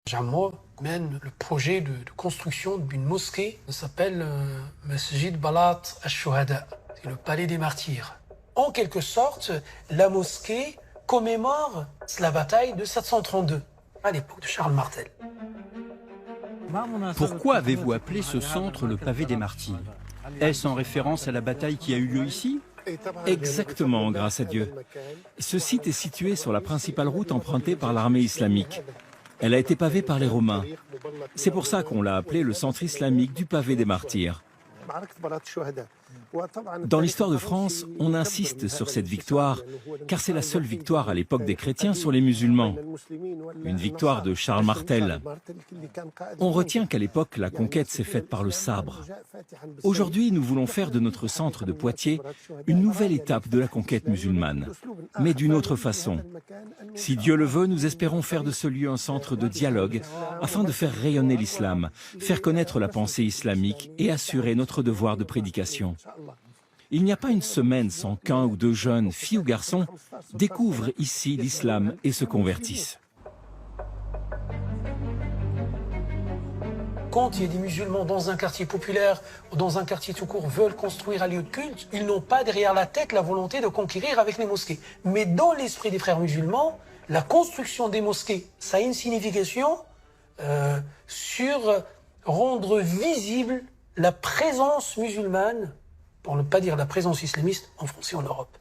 Jammo mène le projet de construction d'une mosquée qui s'appelle Masjid Balat al-Shuhada, c'est le palais des martyrs. En quelque sorte, la mosquée commémore la bataille de 732, à l'époque de Charles Martel. Pourquoi avez-vous appelé ce centre le pavé des martyrs? Est-ce en référence à la bataille qui a eu lieu ici? Exactement, grâce à Dieu. Ce site est situé sur la principale route empruntée par l'armée islamique. Elle a été pavée par les Romains. C'est pour ça qu'on l'a appelé le centre islamique du pavé des martyrs. Dans l'histoire de France, on insiste sur cette victoire, car c'est la seule victoire à l'époque des chrétiens sur les musulmans. Une victoire de Charles Martel. On retient qu'à l'époque, la conquête s'est faite par le sabre. Aujourd'hui, nous voulons faire de notre centre de Poitiers une nouvelle étape de la conquête musulmane, mais d'une autre façon. Si Dieu le veut, nous espérons faire de ce lieu un centre de dialogue afin de faire rayonner l'islam, faire connaître la pensée islamique et assurer notre devoir de prédication. Il n'y a pas une semaine sans qu'un ou deux jeunes, filles ou garçons, découvrent ici l'islam et se convertissent. Quand il y a des musulmans dans un quartier populaire ou dans un quartier tout court veulent construire un lieu de culte, ils n'ont pas derrière la tête la volonté de conquérir avec les mosquées. Mais dans l'esprit des frères musulmans, la construction des mosquées, ça a une signification sur rendre visible la présence musulmane, pour ne pas dire la présence islamiste, en France et en Europe.